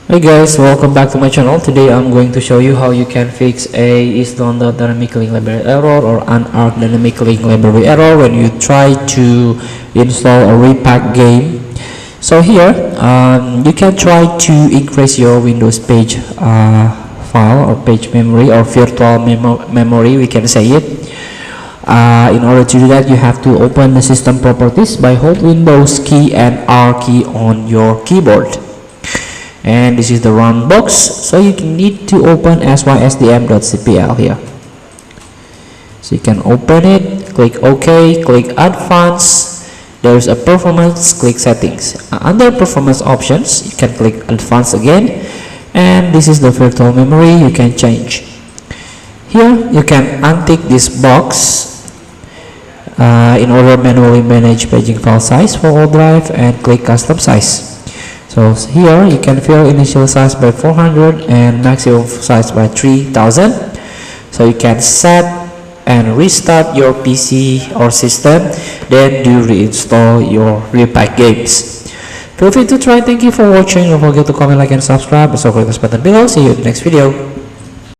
Hey guys, welcome back to my channel. Today I'm going to show you how you can fix a is.dynamic dynamic link library error or UNARC dynamic link library error when you try to install a repack game. So here you can try to increase your Windows page file or page memory or virtual memory, we can say it. In order to do that, you have to open the system properties by hold Windows key and R key on your keyboard. And this is the run box, so you need to open sysdm.cpl here. So you can open it, click OK, click Advanced. There's a performance, click Settings. Under performance options, you can click Advanced again, and this is the virtual memory you can change. Here you can untick this box in order to manually manage paging file size for all drive, and click Custom Size. So here you can fill initial size by 400 and maximum size by 3000. So you can set and restart your PC or system, then do reinstall your repack games. Feel free to try. Thank you for watching. Don't forget to comment, like, and subscribe. Also click this button below. See you in the next video.